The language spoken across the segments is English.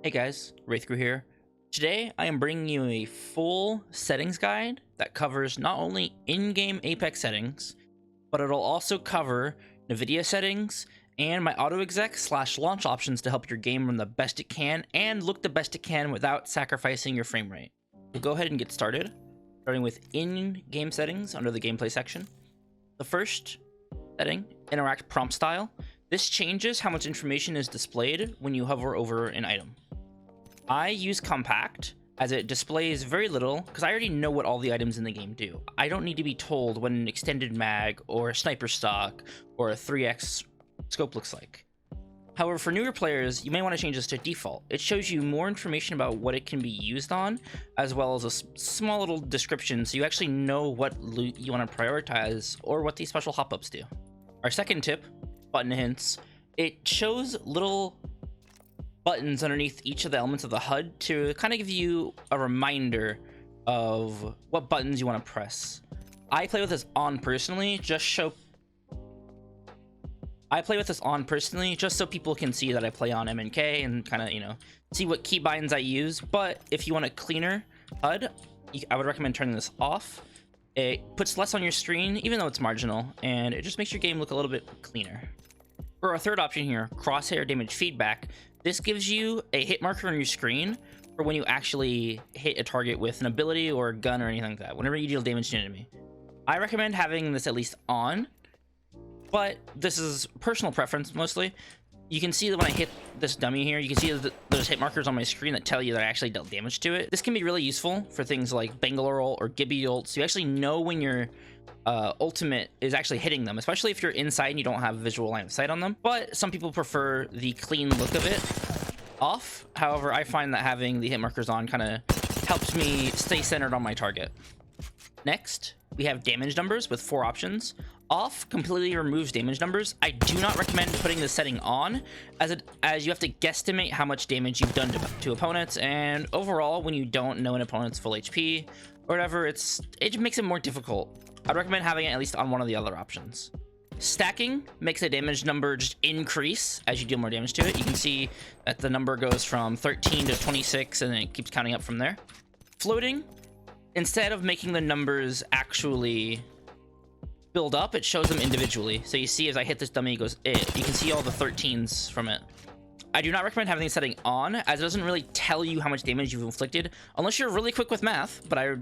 Hey guys, wrthcrw here. Today I am bringing you a full settings guide that covers not only in-game Apex settings, but it'll also cover NVIDIA settings and my Autoexec / launch options to help your game run the best it can and look the best it can without sacrificing your frame rate. We'll go ahead and get started, starting with in-game settings under the gameplay section. The first setting, interact prompt style. This changes how much information is displayed when you hover over an item. I use compact as it displays very little because I already know what all the items in the game do. I don't need to be told what an extended mag or a sniper stock or a 3x scope looks like. However, for newer players, you may want to change this to default. It shows you more information about what it can be used on, as well as a small little description so you actually know what loot you want to prioritize or what these special hop-ups do. Our second tip, button hints. It shows little buttons underneath each of the elements of the HUD to kind of give you a reminder of what buttons you want to press. I play with this on personally, just so people can see that I play on MNK and kind of, see what keybinds I use. But if you want a cleaner HUD, I would recommend turning this off. It puts less on your screen, even though it's marginal, and it just makes your game look a little bit cleaner. For our third option here, crosshair damage feedback, this gives you a hit marker on your screen for when you actually hit a target with an ability or a gun or anything like that, whenever you deal damage to an enemy. I recommend having this at least on, but this is personal preference mostly. You can see that when I hit this dummy here, you can see that there's hit markers on my screen that tell you that I actually dealt damage to it. This can be really useful for things like Bangalore ult or Gibby ult, so you actually know when your ultimate is actually hitting them, especially if you're inside and you don't have visual line of sight on them. But some people prefer the clean look of it off. However, I find that having the hit markers on kind of helps me stay centered on my target. Next, we have damage numbers with 4 options. Off completely removes damage numbers. I do not recommend putting this setting on, as you have to guesstimate how much damage you've done to opponents, and overall, when you don't know an opponent's full HP or whatever, it makes it more difficult. I'd recommend having it at least on one of the other options. Stacking makes a damage number just increase as you deal more damage to it. You can see that the number goes from 13 to 26 and then it keeps counting up from there. Floating, instead of making the numbers actually build up, it shows them individually. So you see as I hit this dummy, it goes, you can see all the 13s from it. I do not recommend having the setting on, as it doesn't really tell you how much damage you've inflicted, unless you're really quick with math, but I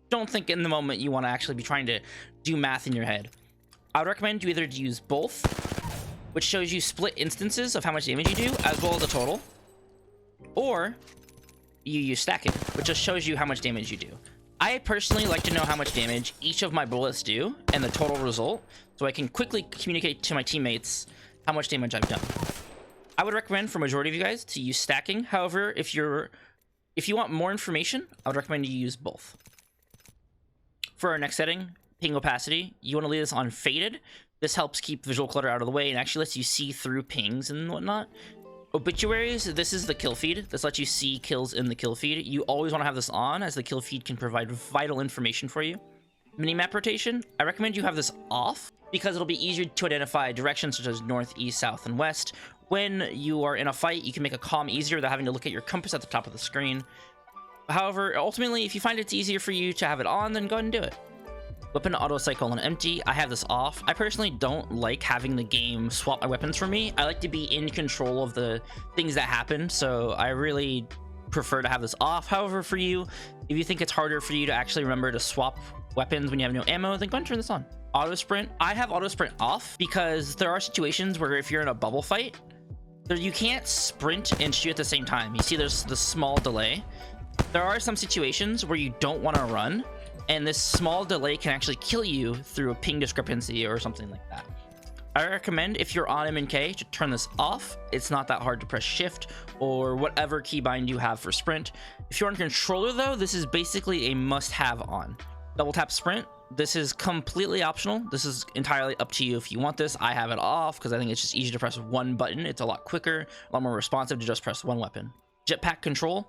don't think in the moment you want to actually be trying to do math in your head. I would recommend you either use both, which shows you split instances of how much damage you do, as well as the total, or you use stacking, which just shows you how much damage you do. I personally like to know how much damage each of my bullets do and the total result, so I can quickly communicate to my teammates how much damage I've done. I would recommend for majority of you guys to use stacking. However, if you want more information, I would recommend you use both. For our next setting, ping opacity, you want to leave this on faded. This helps keep visual clutter out of the way and actually lets you see through pings and whatnot. Obituaries, this is the kill feed. This lets you see kills in the kill feed. You always want to have this on, as the kill feed can provide vital information for you. Minimap rotation, I recommend you have this off because it'll be easier to identify directions such as north, east, south, and west. When you are in a fight, you can make a comm easier without having to look at your compass at the top of the screen. However, ultimately, if you find it's easier for you to have it on, then go ahead and do it. Weapon auto cycle on empty, I have this off. I personally don't like having the game swap my weapons for me. I like to be in control of the things that happen, so I really prefer to have this off. However, for you, if you think it's harder for you to actually remember to swap weapons when you have no ammo, then go ahead and turn this on. Auto sprint, I have auto sprint off because there are situations where if you're in a bubble fight, you can't sprint and shoot at the same time. You see there's the small delay. There are some situations where you don't want to run, and this small delay can actually kill you through a ping discrepancy or something like that. I recommend, if you're on MNK, to turn this off. It's not that hard to press shift or whatever keybind you have for sprint. If you're on controller though, this is basically a must-have on. Double tap sprint, this is completely optional. This is entirely up to you if you want this. I have it off because I think it's just easy to press one button. It's a lot quicker, a lot more responsive to just press one weapon. Jetpack control,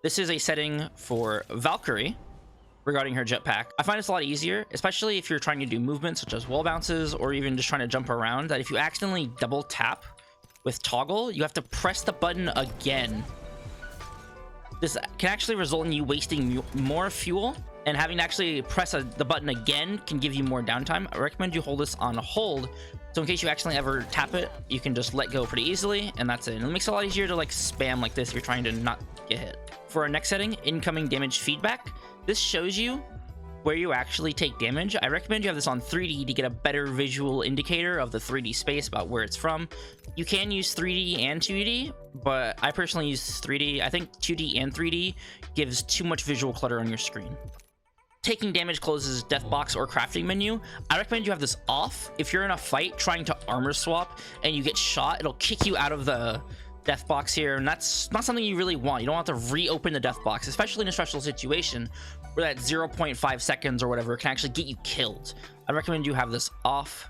this is a setting for wrthcrw regarding her jetpack. I find it's a lot easier, especially if you're trying to do movements such as wall bounces or even just trying to jump around, that if you accidentally double tap with toggle, you have to press the button again This can actually result in you wasting more fuel, and having to actually press the button again can give you more downtime. I recommend you hold this on hold, so in case you accidentally ever tap it, you can just let go pretty easily, and that's it. And it makes it a lot easier to like spam like this if you're trying to not get hit. For our next setting, incoming damage feedback, this shows you where you actually take damage. I recommend you have this on 3D to get a better visual indicator of the 3D space about where it's from. You can use 3D and 2D, but I personally use 3D. I think 2D and 3D gives too much visual clutter on your screen. Taking damage closes death box or crafting menu. I recommend you have this off. If you're in a fight trying to armor swap and you get shot, it'll kick you out of the death box here, and that's not something you really want. You don't want to reopen the death box, especially in a stressful situation where that 0.5 seconds or whatever can actually get you killed. I recommend you have this off.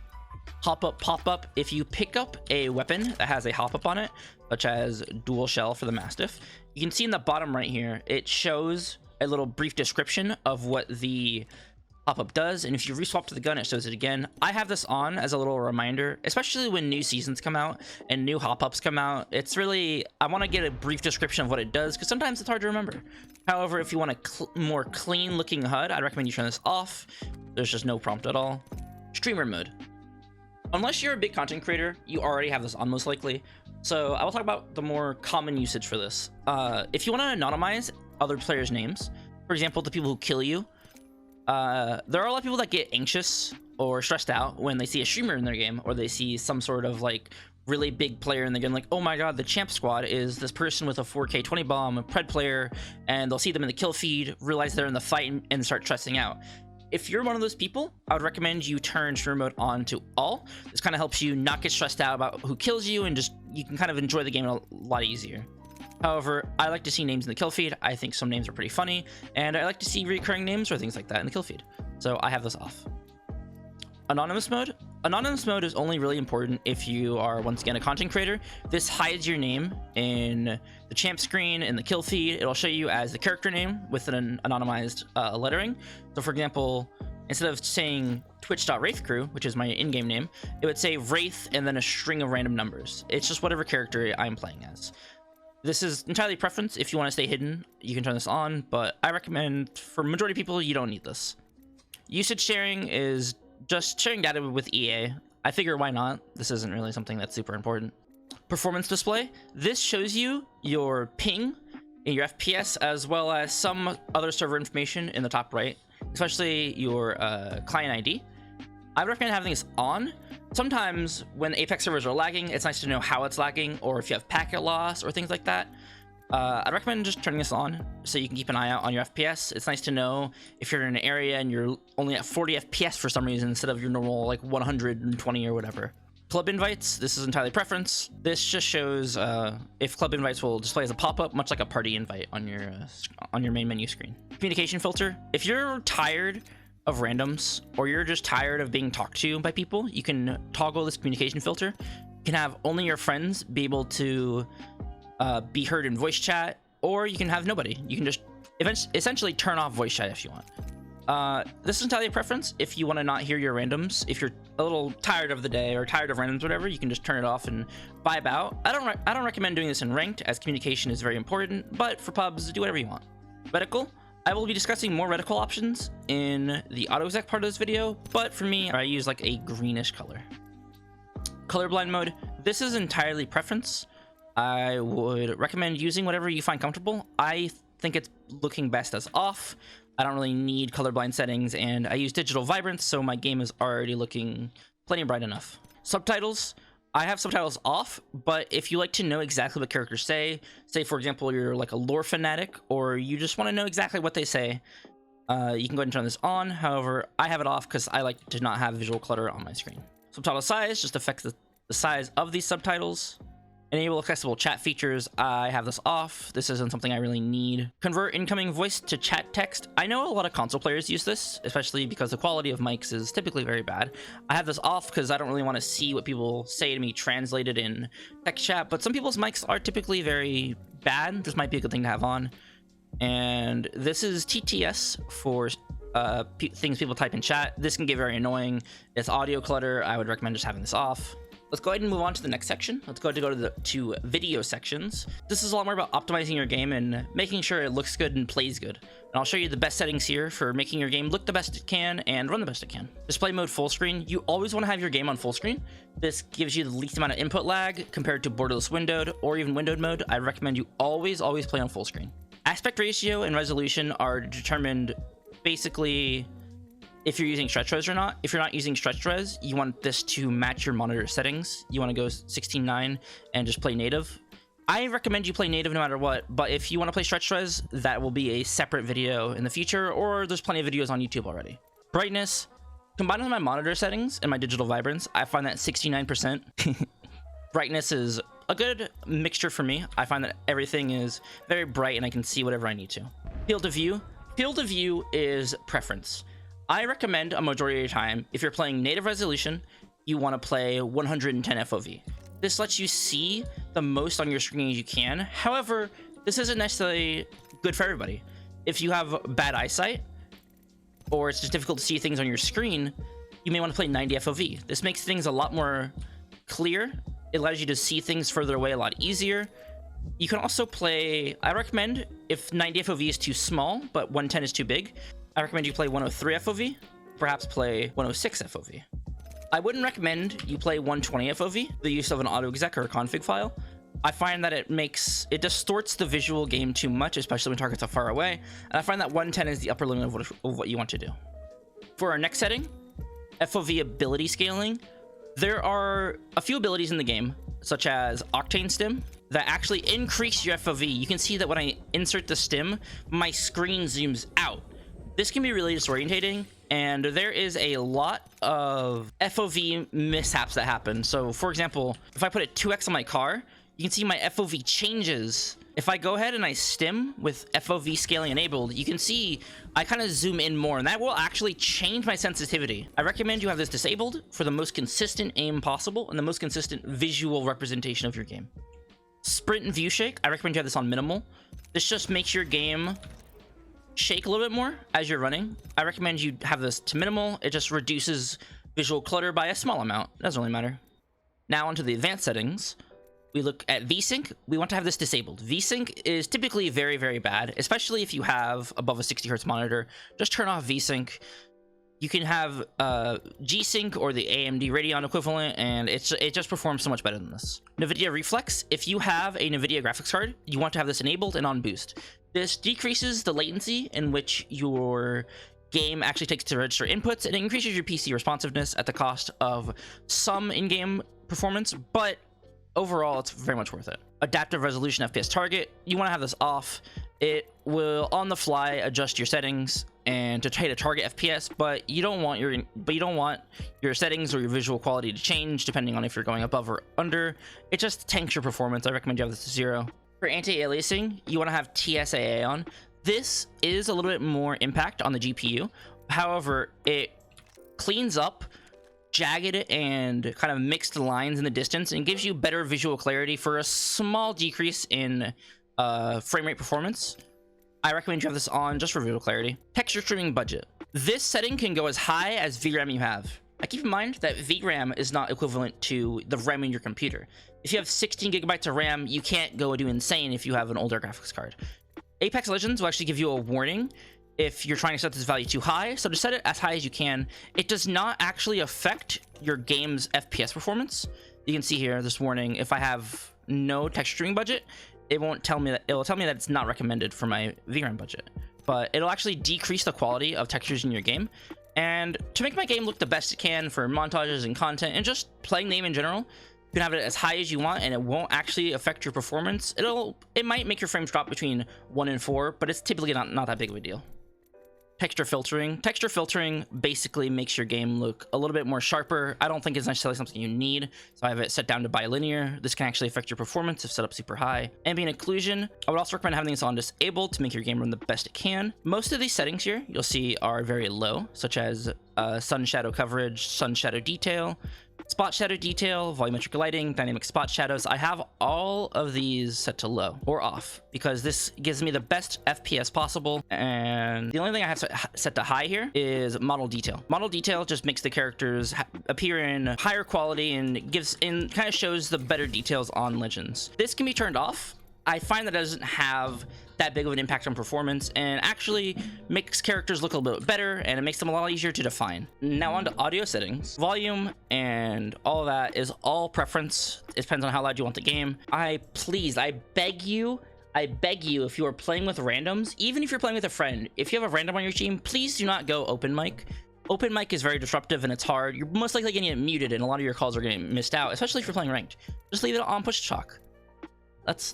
Hop up, pop up. If you pick up a weapon that has a hop up on it, such as dual shell for the Mastiff, you can see in the bottom right here, it shows a little brief description of what the pop-up does, and if you reswap to the gun, it shows it again. I have this on as a little reminder, especially when new seasons come out and new hop-ups come out. It's really, I want to get a brief description of what it does, because sometimes it's hard to remember. However, if you want a more clean looking HUD, I'd recommend you turn this off. There's just no prompt at all. Streamer mode. Unless you're a big content creator, you already have this on most likely. So I will talk about the more common usage for this. If you want to anonymize other players' names, for example, the people who kill you, there are a lot of people that get anxious or stressed out when they see a streamer in their game, or they see some sort of like really big player in the game, like, oh my god, the champ squad is this person with a 4K 20 bomb, a pred player, and they'll see them in the kill feed, realize they're in the fight, and start stressing out. If you're one of those people, I would recommend you turn streamer mode on to all. This kind of helps you not get stressed out about who kills you, and just you can kind of enjoy the game a lot easier. However, I like to see names in the kill feed. I think some names are pretty funny, and I like to see recurring names or things like that in the kill feed. So I have this off. Anonymous mode. Anonymous mode is only really important if you are, once again, a content creator. This hides your name in the champ screen, in the kill feed. It'll show you as the character name with an anonymized lettering. So for example, instead of saying twitch.wrthcrw, which is my in-game name, it would say Wraith and then a string of random numbers. It's just whatever character I'm playing as. This is entirely preference. If you want to stay hidden, you can turn this on, but I recommend for majority of people, you don't need this. Usage sharing is just sharing data with EA. I figure why not? This isn't really something that's super important. Performance display. This shows you your ping and your FPS, as well as some other server information in the top right, especially your client ID. I recommend having this on. Sometimes when Apex servers are lagging, it's nice to know how it's lagging, or if you have packet loss or things like that. I'd recommend just turning this on so you can keep an eye out on your FPS. It's nice to know if you're in an area and you're only at 40 FPS for some reason instead of your normal like 120 or whatever. Club invites, this is entirely preference. This just shows if club invites will display as a pop-up, much like a party invite on your main menu screen. Communication filter. If you're tired of randoms, or you're just tired of being talked to by people, you can toggle this communication filter. You can have only your friends be able to be heard in voice chat, or you can have nobody. You can just essentially turn off voice chat if you want. This is entirely a preference. If you want to not hear your randoms, if you're a little tired of the day or tired of randoms, whatever, you can just turn it off and vibe out. I don't recommend doing this in ranked, as communication is very important, but for pubs, do whatever you want. Reticle. I will be discussing more reticle options in the Autoexec part of this video, but for me, I use like a greenish color. Colorblind mode. This is entirely preference. I would recommend using whatever you find comfortable. I think it's looking best as off. I don't really need colorblind settings, and I use digital vibrance, so my game is already looking plenty bright enough. Subtitles. I have subtitles off, but if you like to know exactly what characters say for example, you're like a lore fanatic, or you just want to know exactly what they say, you can go ahead and turn this on. However, I have it off because I like to not have visual clutter on my screen. Subtitle size just affects the size of these subtitles. Enable accessible chat features. I have this off. This isn't something I really need. Convert incoming voice to chat text. I know a lot of console players use this, especially because the quality of mics is typically very bad. I have this off because I don't really want to see what people say to me translated in text chat, but some people's mics are typically very bad. This might be a good thing to have on. And this is TTS for things people type in chat. This can get very annoying. It's audio clutter. I would recommend just having this off. Let's go ahead and move on to the next section. Let's go to the video sections. This is a lot more about optimizing your game and making sure it looks good and plays good. And I'll show you the best settings here for making your game look the best it can and run the best it can. Display mode full screen. You always want to have your game on full screen. This gives you the least amount of input lag compared to borderless windowed or even windowed mode. I recommend you always play on full screen. Aspect ratio and resolution are determined basically if you're using stretch res or not. If you're not using stretch res, you want this to match your monitor settings. You want to go 16:9 and just play native. I recommend you play native no matter what, but if you want to play stretch res, that will be a separate video in the future, or there's plenty of videos on YouTube already. Brightness, combined with my monitor settings and my digital vibrance, I find that 69% brightness is a good mixture for me. I find that everything is very bright and I can see whatever I need to. Field of view. Field of view is preference. I recommend a majority of the time, if you're playing native resolution, you want to play 110 FOV. This lets you see the most on your screen as you can. However, this isn't necessarily good for everybody. If you have bad eyesight, or it's just difficult to see things on your screen, you may want to play 90 FOV. This makes things a lot more clear. It allows you to see things further away a lot easier. You can also play, I recommend, if 90 FOV is too small, but 110 is too big, I recommend you play 103 FOV, perhaps play 106 FOV. I wouldn't recommend you play 120 FOV, the use of an Autoexec or a config file. I find that it distorts the visual game too much, especially when targets are far away, and I find that 110 is the upper limit of what you want to do. For our next setting, FOV ability scaling, there are a few abilities in the game, such as Octane Stim, that actually increase your FOV. You can see that when I insert the stim, my screen zooms out. This can be really disorientating, and there is a lot of FOV mishaps that happen. So for example, if I put it 2x on my car, you can see my FOV changes. If I go ahead and I stim with FOV scaling enabled, you can see I kind of zoom in more, and that will actually change my sensitivity. I recommend you have this disabled for the most consistent aim possible and the most consistent visual representation of your game. Sprint and view shake, I recommend you have this on minimal. This just makes your game shake a little bit more as you're running. I recommend you have this to minimal. It just reduces visual clutter by a small amount. It doesn't really matter. Now onto the advanced settings. We look at VSync. We want to have this disabled. VSync is typically very, very bad, especially if you have above a 60 Hz monitor. Just turn off VSync. You can have G-Sync or the AMD Radeon equivalent, and it just performs so much better than this. NVIDIA Reflex. If you have a NVIDIA graphics card, you want to have this enabled and on boost. This decreases the latency in which your game actually takes to register inputs, and it increases your PC responsiveness at the cost of some in-game performance, but overall, it's very much worth it. Adaptive resolution FPS target. You want to have this off. It will on the fly adjust your settings and to hit a target FPS, but you don't want your settings or your visual quality to change depending on if you're going above or under. It just tanks your performance. I recommend you have this to 0. For anti-aliasing, you want to have TSAA on. This is a little bit more impact on the GPU. However, it cleans up jagged and kind of mixed lines in the distance and gives you better visual clarity for a small decrease in frame rate performance. I recommend you have this on just for visual clarity. Texture streaming budget. This setting can go as high as VRAM you have. Now keep in mind that VRAM is not equivalent to the RAM in your computer. If you have 16 gigabytes of RAM, you can't go do insane if you have an older graphics card. Apex Legends will actually give you a warning if you're trying to set this value too high, so just set it as high as you can. It does not actually affect your game's FPS performance. You can see here this warning. If I have no texture streaming budget, it won't tell me that. It will tell me that it's not recommended for my VRAM budget, but it'll actually decrease the quality of textures in your game. And to make my game look the best it can for montages and content and just playing the game in general, you can have it as high as you want, and it won't actually affect your performance. It might make your frames drop between 1 and 4, but it's typically not that big of a deal. Texture filtering. Texture filtering basically makes your game look a little bit more sharper. I don't think it's necessarily something you need, so I have it set down to bilinear. This can actually affect your performance if set up super high. Ambient occlusion. I would also recommend having this on disabled to make your game run the best it can. Most of these settings here you'll see are very low, such as sun shadow coverage, sun shadow detail. Spot shadow detail, volumetric lighting, dynamic spot shadows. I have all of these set to low or off because this gives me the best FPS possible. And the only thing I have set to high here is model detail. Model detail just makes the characters appear in higher quality and kind of shows the better details on legends. This can be turned off. I find that it doesn't have that big of an impact on performance and actually makes characters look a little bit better, and it makes them a lot easier to define. Now on to audio settings. Volume and all of that is all preference. It depends on how loud you want the game. I beg you, if you are playing with randoms, even if you're playing with a friend, if you have a random on your team, please do not go open mic. Open mic is very disruptive and it's hard. You're most likely going to get muted and a lot of your calls are getting missed out, especially if you're playing ranked. Just leave it on push to talk. That's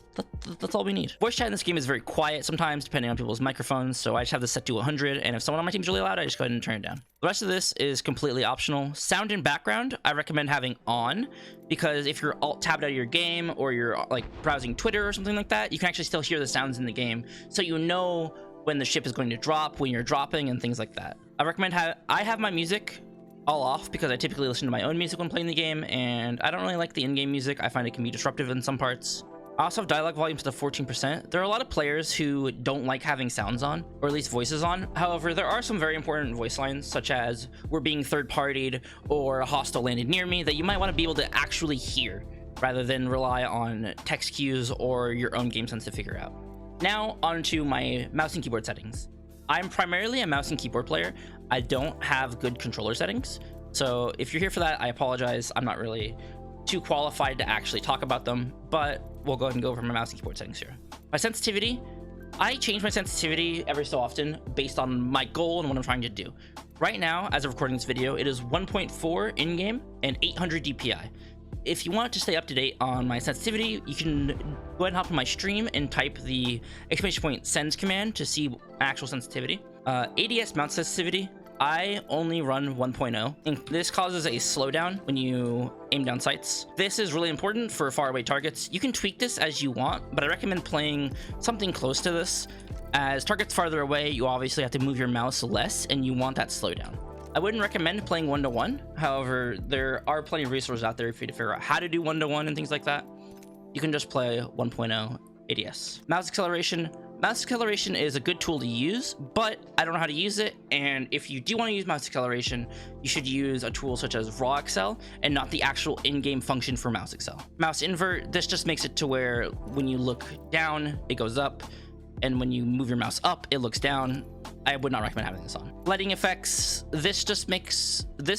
all we need. Voice chat in this game is very quiet sometimes, depending on people's microphones, so I just have this set to 100, and if someone on my team is really loud, I just go ahead and turn it down. The rest of this is completely optional. Sound and background, I recommend having on, because if you're alt-tabbed out of your game, or you're like browsing Twitter or something like that, you can actually still hear the sounds in the game, so you know when the ship is going to drop, when you're dropping, and things like that. I recommend I have my music all off because I typically listen to my own music when playing the game, and I don't really like the in-game music. I find it can be disruptive in some parts. I also have dialogue volume to 14%. There are a lot of players who don't like having sounds on, or at least voices on. However, there are some very important voice lines, such as "we're being third-partied" or "a hostile landed near me," that you might want to be able to actually hear, rather than rely on text cues or your own game sense to figure out. Now, onto my mouse and keyboard settings. I'm primarily a mouse and keyboard player. I don't have good controller settings, so if you're here for that, I apologize. I'm not really too qualified to actually talk about them, but we'll go ahead and go over my mouse and keyboard settings here. My sensitivity, I change my sensitivity every so often based on my goal and what I'm trying to do. Right now, as of recording this video, it is 1.4 in-game and 800 DPI. If you want to stay up to date on my sensitivity, you can go ahead and hop on my stream and type the !sends command to see actual sensitivity. ADS mouse sensitivity, I only run 1.0, and this causes a slowdown when you aim down sights. This is really important for faraway targets. You can tweak this as you want, but I recommend playing something close to this. As targets farther away, you obviously have to move your mouse less, and you want that slowdown. I wouldn't recommend playing 1-to-1. However, there are plenty of resources out there for you to figure out how to do 1-to-1 and things like that. You can just play 1.0 ADS. Mouse acceleration. Mouse acceleration is a good tool to use, but I don't know how to use it, and if you do want to use mouse acceleration, you should use a tool such as wrthcrw and not the actual in-game function for mouse accel. Mouse invert, this just makes it to where when you look down, it goes up, and when you move your mouse up, it looks down. I would not recommend having this on. Lighting effects, this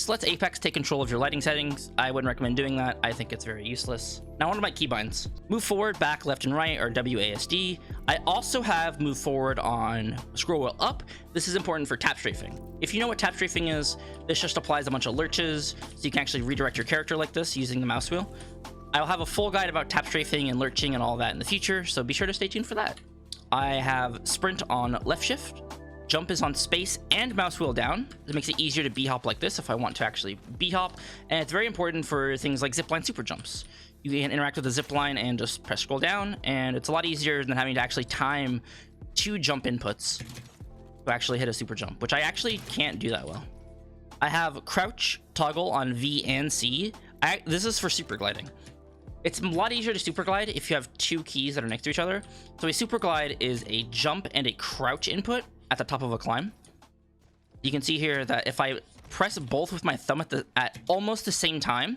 lets Apex take control of your lighting settings. I wouldn't recommend doing that. I think it's very useless. Now on to my keybinds. Move forward, back, left, and right are WASD. I also have move forward on scroll wheel up. This is important for tap strafing. If you know what tap strafing is, this just applies a bunch of lurches, so you can actually redirect your character like this using the mouse wheel. I'll have a full guide about tap strafing and lurching and all that in the future, so be sure to stay tuned for that. I have sprint on left shift. Jump is on space and mouse wheel down. It makes it easier to b-hop like this if I want to actually b-hop, and it's very important for things like zipline super jumps. You can interact with the zipline and just press scroll down, and it's a lot easier than having to actually time 2 jump inputs to actually hit a super jump, which I actually can't do that well. I have crouch toggle on V and C. This is for super gliding. It's a lot easier to super glide if you have 2 keys that are next to each other. So a super glide is a jump and a crouch input at the top of a climb. You can see here that if I press both with my thumb at almost the same time,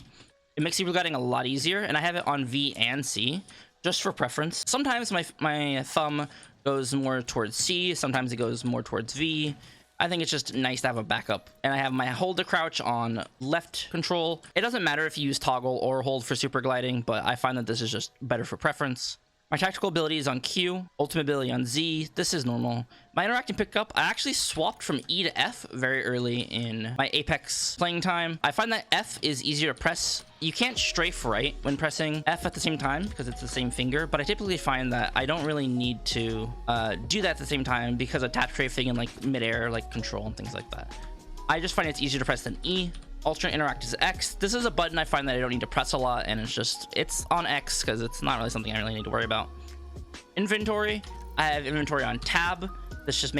it makes super gliding a lot easier, and I have it on V and C just for preference. Sometimes my thumb goes more towards C, sometimes it goes more towards V. I think it's just nice to have a backup. And I have my hold to crouch on left control. It doesn't matter if you use toggle or hold for super gliding, but I find that this is just better for preference. My tactical ability is on Q, ultimate ability on Z. This is normal. My interacting pickup, I actually swapped from E to F very early in my Apex playing time. I find that F is easier to press. You can't strafe right when pressing F at the same time because it's the same finger, but I typically find that I don't really need to do that at the same time because of tap strafing and like midair, like control and things like that. I just find it's easier to press than E. Alternate interact is X. This is a button I find that I don't need to press a lot, and it's on X because it's not really something I really need to worry about. Inventory, I have inventory on tab. This is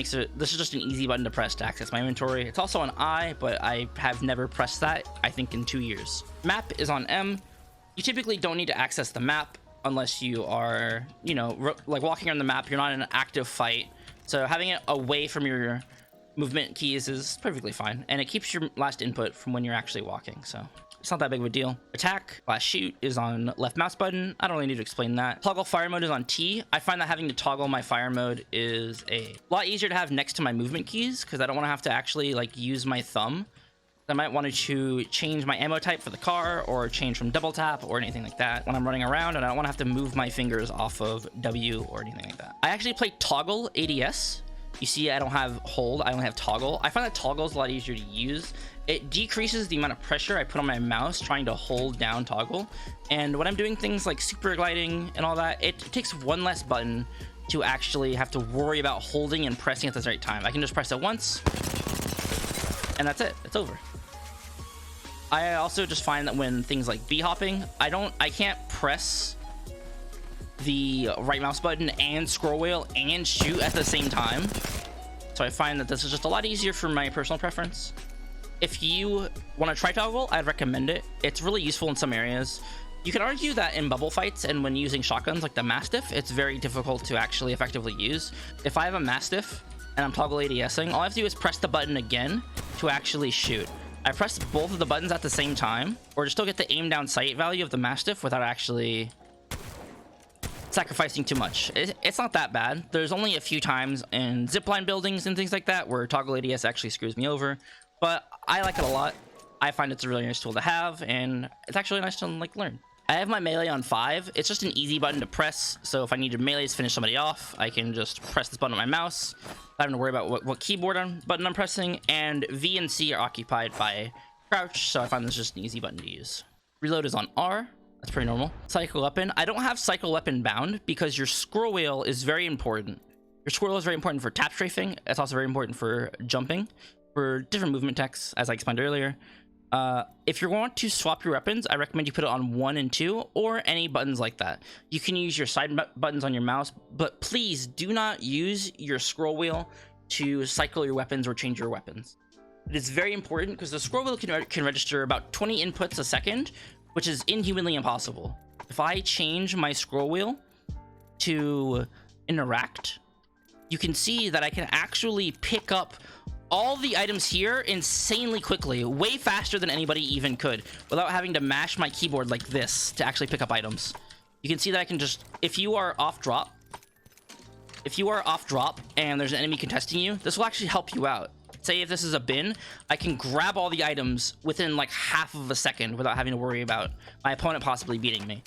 just an easy button to press to access my inventory. It's also on I, but I have never pressed that, I think, in 2 years. Map is on M. You typically don't need to access the map unless you are, you know, like walking around the map. You're not in an active fight. So having it away from your movement keys is perfectly fine. And it keeps your last input from when you're actually walking. So it's not that big of a deal. Attack / shoot is on left mouse button. I don't really need to explain that. Toggle fire mode is on T. I find that having to toggle my fire mode is a lot easier to have next to my movement keys because I don't want to have to actually like use my thumb. I might want to change my ammo type for the car or change from double tap or anything like that when I'm running around, and I don't want to have to move my fingers off of W or anything like that. I actually play toggle ADS. You see, I don't have hold, I only have toggle. I find that toggle is a lot easier to use. It decreases the amount of pressure I put on my mouse trying to hold down toggle. And when I'm doing things like super gliding and all that, it takes one less button to actually have to worry about holding and pressing at the right time. I can just press it once and that's it, it's over. I also just find that when things like b-hopping, I can't press the right mouse button and scroll wheel and shoot at the same time. So I find that this is just a lot easier for my personal preference. If you want to try toggle, I'd recommend it. It's really useful in some areas. You can argue that in bubble fights and when using shotguns like the Mastiff, it's very difficult to actually effectively use. If I have a Mastiff and I'm toggle ADSing, all I have to do is press the button again to actually shoot. I press both of the buttons at the same time, or to still get the aim down sight value of the Mastiff without actually sacrificing too much. It's not that bad. There's only a few times in zipline buildings and things like that where toggle ADS actually screws me over, but I like it a lot. I find it's a really nice tool to have, and it's actually nice to like learn. I have my melee on 5. It's just an easy button to press, so if I need to melee to finish somebody off, I can just press this button on my mouse. I don't have to worry about what keyboard button I'm pressing, and V and C are occupied by crouch, so I find this just an easy button to use. Reload is on R. That's pretty normal. Cycle weapon. I don't have cycle weapon bound because your scroll wheel is very important. Your scroll wheel is very important for tap strafing. It's also very important for jumping, for different movement techs, as I explained earlier. If you want to swap your weapons, I recommend you put it on 1 and 2 or any buttons like that. You can use your side buttons on your mouse, but please do not use your scroll wheel to cycle your weapons or change your weapons. It is very important because the scroll wheel can register about 20 inputs a second, which is inhumanly impossible. If I change my scroll wheel to interact, you can see that I can actually pick up all the items here insanely quickly, way faster than anybody even could, without having to mash my keyboard like this to actually pick up items. You can see that I can just, if you are off drop and there's an enemy contesting you, this will actually help you out. Say if this is a bin, I can grab all the items within like half of a second without having to worry about my opponent possibly beating me.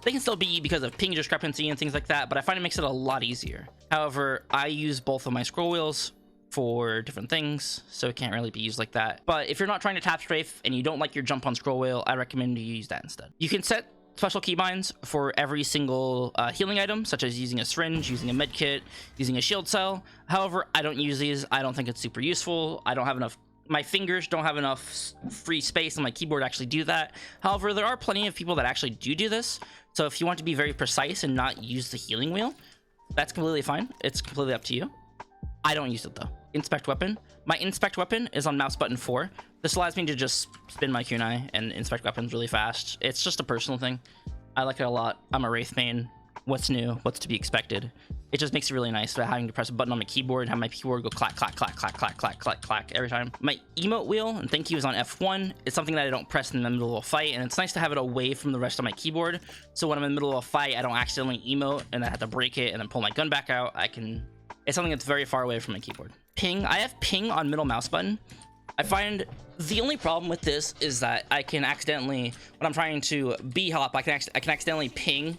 They can still be because of ping discrepancy and things like that, but I find it makes it a lot easier. However, I use both of my scroll wheels for different things, so it can't really be used like that. But if you're not trying to tap strafe and you don't like your jump on scroll wheel, I recommend you use that instead. You can set special keybinds for every single healing item, such as using a syringe, using a med kit, using a shield cell. However, I don't use these. I don't think it's super useful. I don't have enough, my fingers don't have enough free space on my keyboard to actually do that. However, there are plenty of people that actually do this. So if you want to be very precise and not use the healing wheel, that's completely fine. It's completely up to you. I don't use it though. Inspect weapon. My inspect weapon is on mouse button 4. This allows me to just spin my kunai and inspect weapons really fast. It's just a personal thing. I like it a lot. I'm a Wraith main. What's new? What's to be expected? It just makes it really nice without having to press a button on my keyboard and have my keyboard go clack, clack, clack, clack, clack, clack, clack, clack every time. My emote wheel, and thank you, is on F1. It's something that I don't press in the middle of a fight, and it's nice to have it away from the rest of my keyboard. So when I'm in the middle of a fight, I don't accidentally emote and I have to break it and then pull my gun back out. It's something that's very far away from my keyboard. Ping. I have ping on middle mouse button. I find the only problem with this is that I can accidentally, when I'm trying to b-hop, I can accidentally ping,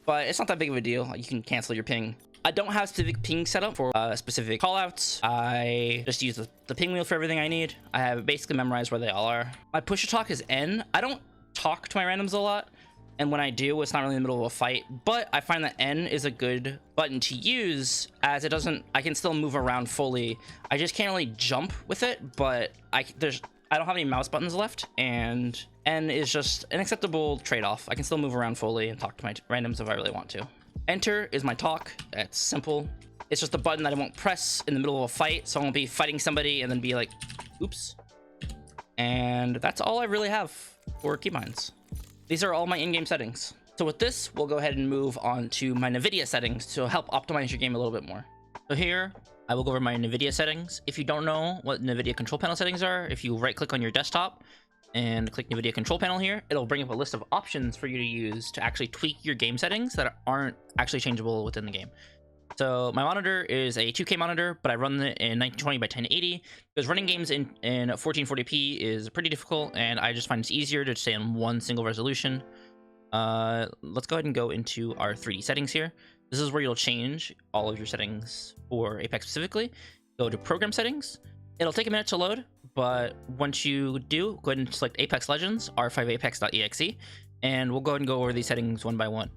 but it's not that big of a deal. You can cancel your ping. I don't have specific ping set up for specific callouts. I just use the ping wheel for everything I need. I have basically memorized where they all are. My push to talk is N. I don't talk to my randoms a lot, and when I do, it's not really in the middle of a fight, but I find that N is a good button to use as it doesn't, I can still move around fully. I just can't really jump with it, but I don't have any mouse buttons left, and N is just an acceptable trade-off. I can still move around fully and talk to my randoms if I really want to. Enter is my talk. It's simple. It's just a button that I won't press in the middle of a fight, so I won't be fighting somebody and then be like, oops. And that's all I really have for keybinds. These are all my in-game settings. So with this, we'll go ahead and move on to my NVIDIA settings to help optimize your game a little bit more. So here, I will go over my NVIDIA settings. If you don't know what NVIDIA control panel settings are, if you right-click on your desktop and click NVIDIA control panel here, it'll bring up a list of options for you to use to actually tweak your game settings that aren't actually changeable within the game. So my monitor is a 2K monitor, but I run it in 1920 by 1080 because running games in 1440p is pretty difficult, and I just find it's easier to stay on one single resolution. Let's go ahead and go into our 3D settings here. This is where you'll change all of your settings for Apex specifically. Go to program settings. It'll take a minute to load, but once you do, go ahead and select Apex Legends, r5apex.exe, and we'll go ahead and go over these settings one by one.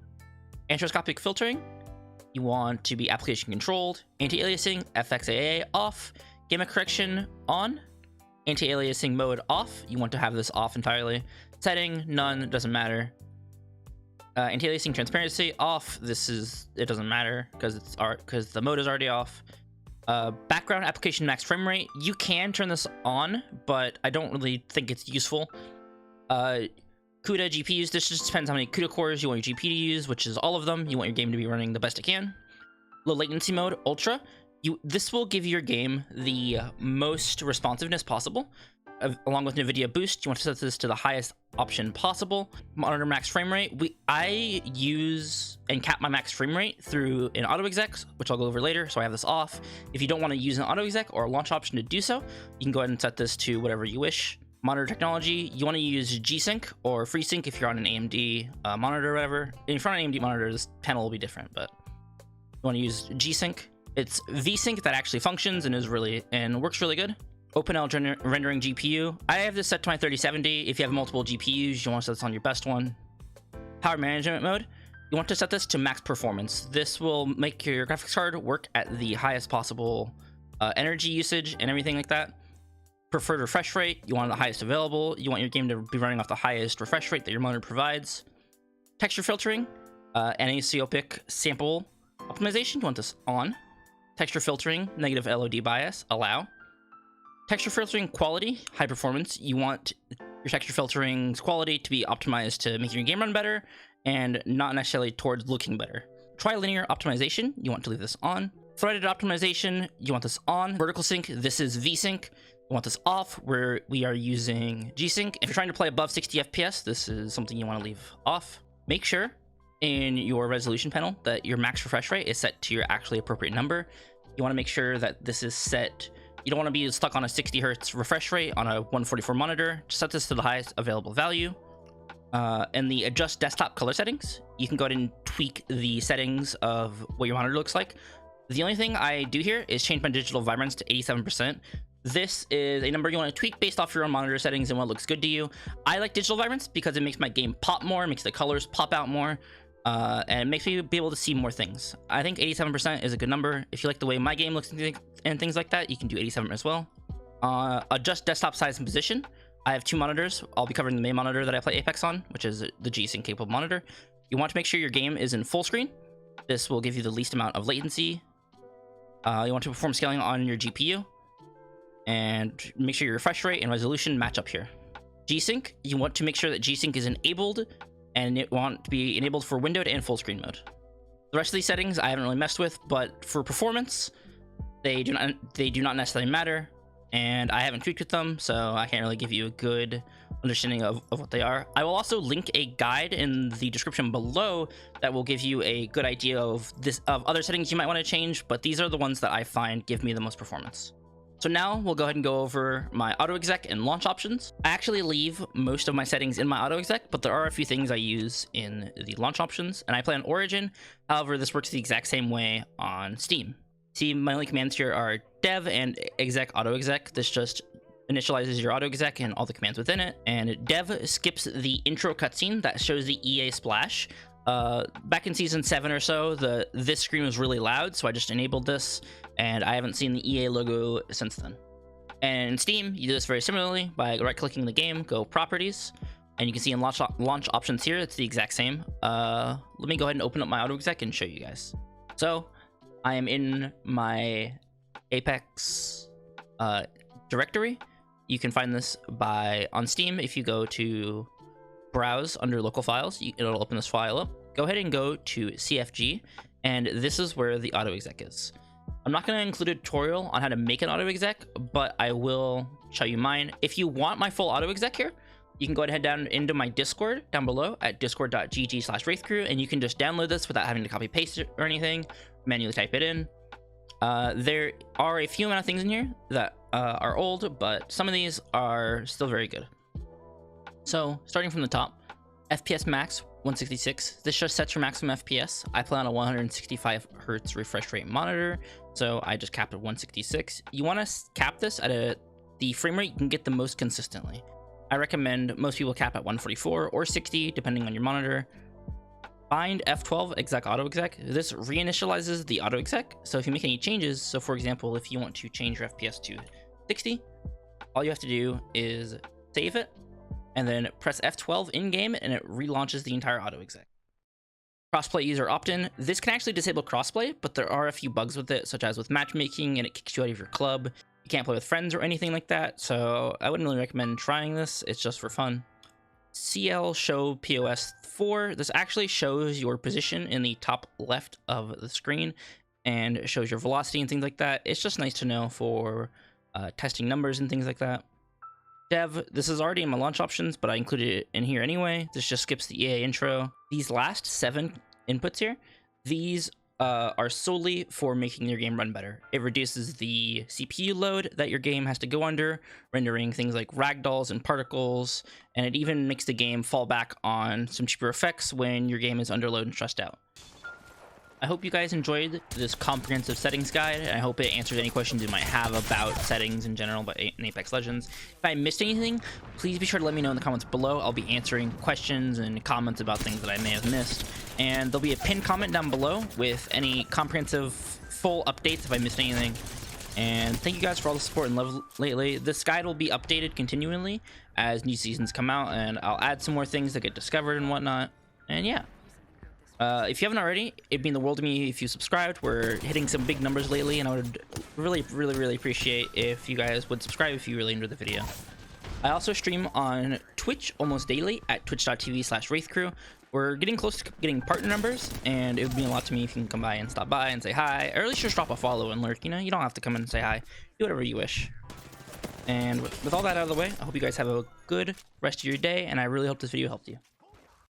Anthroposcopic filtering, you want to be application controlled. Anti-aliasing, FXAA off. Gamma correction on. Anti-aliasing mode off. You want to have this off entirely. Setting, none, doesn't matter. Anti-aliasing transparency off. It doesn't matter because the mode is already off. Background application max frame rate. You can turn this on, but I don't really think it's useful. CUDA GPUs. This just depends how many CUDA cores you want your GPU to use, which is all of them. You want your game to be running the best it can. Low latency mode, ultra. This will give your game the most responsiveness possible. Along with NVIDIA Boost, you want to set this to the highest option possible. Monitor max frame rate. I use and cap my max frame rate through an Autoexec, which I'll go over later, so I have this off. If you don't want to use an Autoexec or a launch option to do so, you can go ahead and set this to whatever you wish. Monitor technology, you want to use G-Sync or FreeSync if you're on an AMD monitor or whatever. If you're on an AMD monitor, this panel will be different, but you want to use G-Sync. It's V-Sync that actually functions and works really good. OpenL rendering GPU. I have this set to my 3070. If you have multiple GPUs, you want to set this on your best one. Power management mode. You want to set this to max performance. This will make your graphics card work at the highest possible energy usage and everything like that. Preferred refresh rate. You want the highest available. You want your game to be running off the highest refresh rate that your monitor provides. Texture filtering. Anisotropic sample optimization. You want this on. Texture filtering. Negative LOD bias. Allow. Texture filtering quality, high performance. You want your texture filtering's quality to be optimized to make your game run better and not necessarily towards looking better. Trilinear optimization, you want to leave this on. Threaded optimization, you want this on. Vertical sync, this is V-Sync. You want this off, where we are using G-Sync. If you're trying to play above 60 FPS, this is something you want to leave off. Make sure in your resolution panel that your max refresh rate is set to your actually appropriate number. You want to make sure that this is set. You don't want to be stuck on a 60 Hz refresh rate on a 144 monitor. Just set this to the highest available value. And the adjust desktop color settings, you can go ahead and tweak the settings of what your monitor looks like. The only thing I do here is change my digital vibrance to 87%. This is a number you want to tweak based off your own monitor settings and what looks good to you. I like digital vibrance because it makes my game pop more, makes the colors pop out more, and it makes me be able to see more things. I think 87% is a good number. If you like the way my game looks and things like that, you can do 87 as well. Adjust desktop size and position. I have two monitors. I'll be covering the main monitor that I play Apex on, which is the G-Sync capable monitor. You want to make sure your game is in full screen. This will give you the least amount of latency. You want to perform scaling on your GPU. And make sure your refresh rate and resolution match up here. G-Sync, you want to make sure that G-Sync is enabled, and it want to be enabled for windowed and full screen mode. The rest of these settings I haven't really messed with, but for performance, they do not necessarily matter, and I haven't tweaked with them, so I can't really give you a good understanding of what they are. I will also link a guide in the description below that will give you a good idea of other settings you might want to change, but these are the ones that I find give me the most performance. So now we'll go ahead and go over my Autoexec and launch options. I actually leave most of my settings in my Autoexec, but there are a few things I use in the launch options, and I play on Origin. However, this works the exact same way on Steam. See, my only commands here are dev and exec Autoexec. This just initializes your Autoexec and all the commands within it. And dev skips the intro cutscene that shows the EA splash. Back in season 7 or so, this screen was really loud, so I just enabled this, and I haven't seen the EA logo since then. And in Steam, you do this very similarly by right-clicking the game, go Properties, and you can see in launch options here, it's the exact same. Let me go ahead and open up my Autoexec and show you guys. So I am in my Apex directory. You can find this on Steam. If you go to browse under local files, it'll open this file up. Go ahead and go to CFG, and this is where the Autoexec is. I'm not going to include a tutorial on how to make an Autoexec, but I will show you mine. If you want my full Autoexec here, you can go ahead and head down into my Discord down below at discord.gg/wrthcrw, and you can just download this without having to copy paste it or anything, manually type it in. There are a few amount of things in here that are old, but some of these are still very good. So starting from the top, FPS max 166. This just sets your maximum FPS. I play on a 165 hertz refresh rate monitor, so I just capped at 166. You want to cap this at the frame rate you can get the most consistently. I recommend most people cap at 144 or 60 depending on your monitor. Find F12 exec autoexec. This reinitializes the autoexec, so if you make any changes, so for example, if you want to change your FPS to 60, all you have to do is save it and then press F12 in game, and it relaunches the entire autoexec. Crossplay user opt-in. This can actually disable crossplay, but there are a few bugs with it, such as with matchmaking, and it kicks you out of your club. You can't play with friends or anything like that, so I wouldn't really recommend trying this. It's just for fun. CL show POS 4. This actually shows your position in the top left of the screen and shows your velocity and things like that. It's just nice to know for testing numbers and things like that. Dev, this is already in my launch options, but I included it in here anyway. This just skips the EA intro. These last 7 inputs here, these are solely for making your game run better. It reduces the CPU load that your game has to go under, rendering things like ragdolls and particles, and it even makes the game fall back on some cheaper effects when your game is under load and stressed out. I hope you guys enjoyed this comprehensive settings guide, and I hope it answers any questions you might have about settings in general in Apex Legends. If I missed anything, please be sure to let me know in the comments below. I'll be answering questions and comments about things that I may have missed. And there'll be a pinned comment down below with any comprehensive full updates if I missed anything. And thank you guys for all the support and love lately. This guide will be updated continually as new seasons come out, and I'll add some more things that get discovered and whatnot. And yeah. If you haven't already, it'd mean the world to me if you subscribed. We're hitting some big numbers lately, and I would really appreciate if you guys would subscribe if you really enjoyed the video. I also stream on Twitch almost daily at twitch.tv/wrthcrw. We're getting close to getting partner numbers, and it would mean a lot to me if you can come by and stop by and say hi, or at least just drop a follow and lurk. You know, you don't have to come in and say hi. Do whatever you wish. And with all that out of the way, I hope you guys have a good rest of your day, and I really hope this video helped you.